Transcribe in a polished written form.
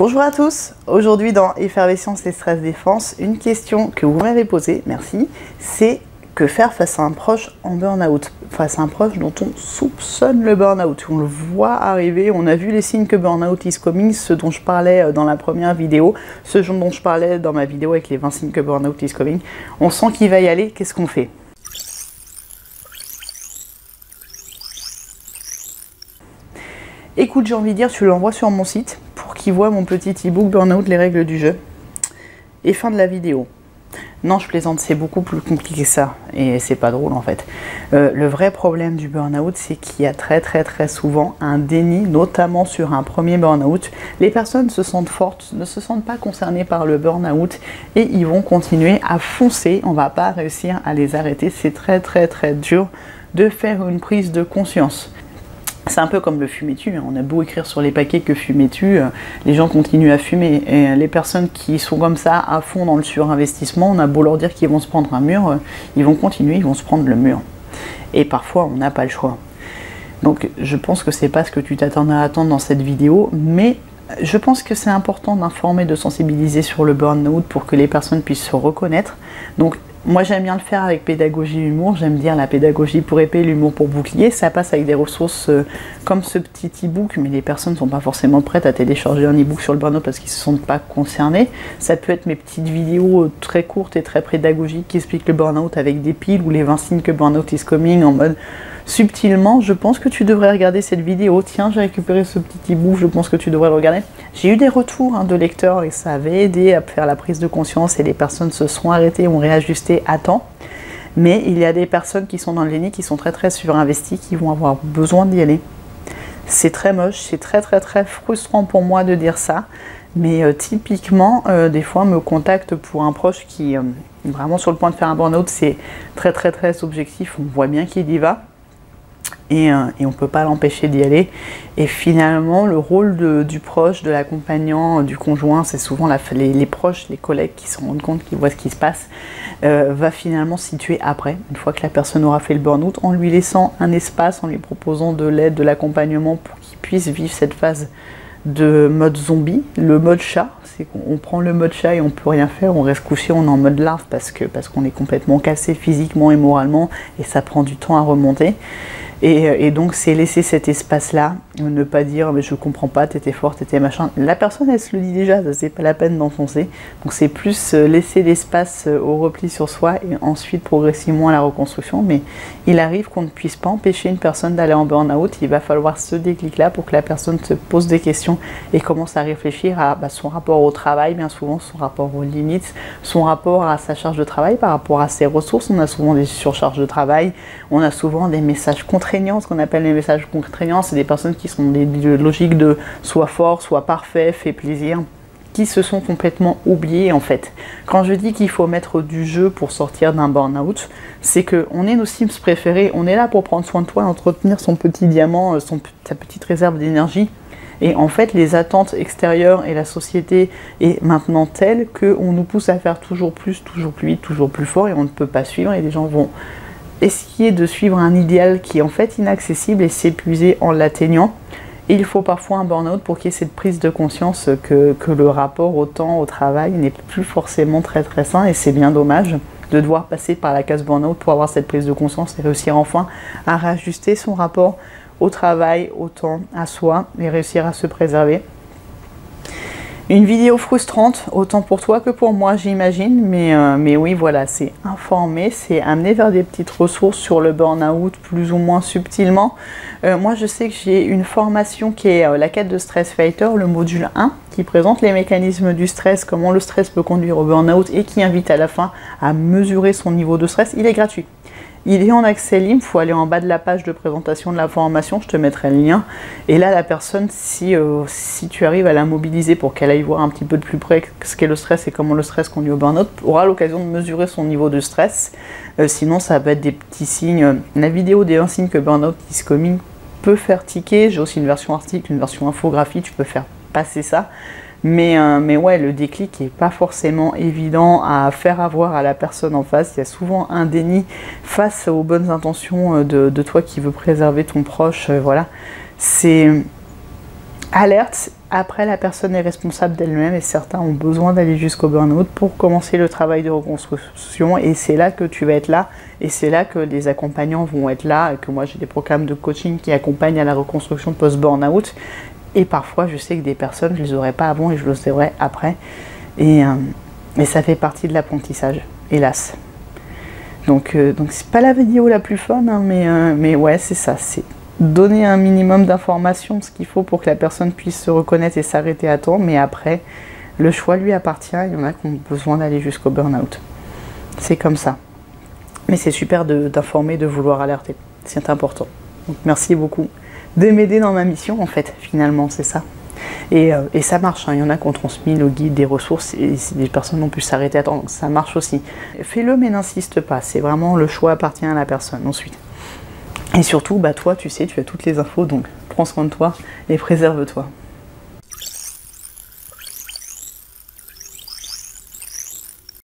Bonjour à tous, aujourd'hui dans Effervescence et Stress Défense, une question que vous m'avez posée, merci, c'est que faire face à un proche en burn-out, face à un proche dont on soupçonne le burn-out, on le voit arriver, on a vu les signes que burn-out is coming, ce dont je parlais dans la première vidéo, ce dont je parlais dans ma vidéo avec les 20 signes que burn-out is coming, on sent qu'il va y aller, qu'est-ce qu'on fait? Écoute, j'ai envie de dire, tu l'envoies sur mon site pour qu'il voit mon petit e-book Burnout, les règles du jeu. Et fin de la vidéo. Non, je plaisante, c'est beaucoup plus compliqué que ça. Et c'est pas drôle en fait. Le vrai problème du burn-out, c'est qu'il y a très souvent un déni, notamment sur un premier burn-out. Les personnes se sentent fortes, ne se sentent pas concernées par le burn-out et ils vont continuer à foncer. On va pas réussir à les arrêter. C'est très dur de faire une prise de conscience. C'est un peu comme le fumer-tu, on a beau écrire sur les paquets que fumer-tu, les gens continuent à fumer. Et les personnes qui sont comme ça à fond dans le surinvestissement, on a beau leur dire qu'ils vont se prendre un mur, ils vont continuer, ils vont se prendre le mur. Et parfois, on n'a pas le choix. Donc je pense que c'est pas ce que tu t'attendais à attendre dans cette vidéo, mais je pense que c'est important d'informer, de sensibiliser sur le burn-out pour que les personnes puissent se reconnaître. Donc moi j'aime bien le faire avec pédagogie et humour, j'aime dire la pédagogie pour épée, l'humour pour bouclier, ça passe avec des ressources comme ce petit e-book, mais les personnes ne sont pas forcément prêtes à télécharger un e-book sur le burn-out parce qu'ils ne se sentent pas concernés. Ça peut être mes petites vidéos très courtes et très pédagogiques qui expliquent le burn-out avec des piles ou les 20 signes que burn-out is coming en mode subtilement. Je pense que tu devrais regarder cette vidéo, tiens j'ai récupéré ce petit e-book, je pense que tu devrais le regarder. J'ai eu des retours de lecteurs et ça avait aidé à faire la prise de conscience et les personnes se sont arrêtées, ont réajusté à temps. Mais il y a des personnes qui sont dans le déni, qui sont très surinvesties, qui vont avoir besoin d'y aller. C'est très moche, c'est très frustrant pour moi de dire ça. Mais typiquement, des fois, me contactent pour un proche qui est vraiment sur le point de faire un burn-out. C'est très objectif, on voit bien qu'il y va. Et on ne peut pas l'empêcher d'y aller. Et finalement, le rôle du proche, de l'accompagnant, du conjoint, c'est souvent les proches, les collègues qui se rendent compte, qui voient ce qui se passe, va finalement se situer après, une fois que la personne aura fait le burn-out, en lui laissant un espace, en lui proposant de l'aide, de l'accompagnement pour qu'il puisse vivre cette phase de mode zombie, le mode chat, c'est qu'on prend le mode chat et on peut rien faire, on reste couché, on est en mode larve parce qu'on est complètement cassé physiquement et moralement et ça prend du temps à remonter. Et donc c'est laisser cet espace-là, ne pas dire mais je comprends pas, t'étais fort, t'étais machin. La personne elle se le dit déjà, c'est pas la peine d'enfoncer. Donc c'est plus laisser l'espace au repli sur soi et ensuite progressivement à la reconstruction. Mais il arrive qu'on ne puisse pas empêcher une personne d'aller en burn-out. Il va falloir ce déclic-là pour que la personne se pose des questions et commence à réfléchir à son rapport au travail, bien souvent son rapport aux limites, son rapport à sa charge de travail par rapport à ses ressources. On a souvent des surcharges de travail, on a souvent des messages contraignants. Ce qu'on appelle les messages contraignants, c'est des personnes qui sont des logiques de soit fort, soit parfait, fait plaisir, qui se sont complètement oubliées en fait. Quand je dis qu'il faut mettre du jeu pour sortir d'un burn-out, c'est qu'on est nos Sims préférés, on est là pour prendre soin de toi, entretenir son petit diamant, sa petite réserve d'énergie. Et en fait, les attentes extérieures et la société est maintenant telle qu'on nous pousse à faire toujours plus vite, toujours plus fort et on ne peut pas suivre et les gens vont essayer de suivre un idéal qui est en fait inaccessible et s'épuiser en l'atteignant. Et il faut parfois un burn-out pour qu'il y ait cette prise de conscience que le rapport au temps, au travail n'est plus forcément très sain et c'est bien dommage de devoir passer par la case burn-out pour avoir cette prise de conscience et réussir enfin à réajuster son rapport au travail, au temps, à soi et réussir à se préserver. Une vidéo frustrante, autant pour toi que pour moi j'imagine, mais oui voilà, c'est informer, c'est amener vers des petites ressources sur le burn-out plus ou moins subtilement. Moi je sais que j'ai une formation qui est la quête de Stress Fighter, le module 1, qui présente les mécanismes du stress, comment le stress peut conduire au burn-out et qui invite à la fin à mesurer son niveau de stress. Il est gratuit. Il est en accès libre, il faut aller en bas de la page de présentation de la formation, je te mettrai le lien. Et là, la personne, si tu arrives à la mobiliser pour qu'elle aille voir un petit peu de plus près ce qu'est le stress et comment le stress conduit au burn-out, aura l'occasion de mesurer son niveau de stress. Sinon, ça va être des petits signes. La vidéo des 1 signe que burn-out is coming peut faire tiquer. J'ai aussi une version article, une version infographie, tu peux faire passer ça. Mais ouais, le déclic n'est pas forcément évident à faire avoir à la personne en face. Il y a souvent un déni face aux bonnes intentions de toi qui veut préserver ton proche. Voilà, c'est alerte Après, la personne est responsable d'elle-même et certains ont besoin d'aller jusqu'au burn-out pour commencer le travail de reconstruction. Et c'est là que tu vas être là et c'est là que les accompagnants vont être là et que moi j'ai des programmes de coaching qui accompagnent à la reconstruction post-burn-out. Et parfois, je sais que des personnes, je ne les aurais pas avant et je les aurai après. Et ça fait partie de l'apprentissage, hélas. Donc c'est pas la vidéo la plus fun, hein, mais ouais, c'est ça. C'est donner un minimum d'informations, ce qu'il faut pour que la personne puisse se reconnaître et s'arrêter à temps. Mais après, le choix lui appartient. Il y en a qui ont besoin d'aller jusqu'au burn-out. C'est comme ça. Mais c'est super d'informer, de vouloir alerter. C'est important. Donc merci beaucoup de m'aider dans ma mission, en fait, finalement, c'est ça. Et ça marche, hein. Il y en a qui ont transmis le guide des ressources et des personnes n'ont pu s'arrêter à temps, donc ça marche aussi. Fais-le mais n'insiste pas, c'est vraiment le choix appartient à la personne ensuite. Et surtout, bah toi tu sais, tu as toutes les infos, donc prends soin de toi et préserve-toi.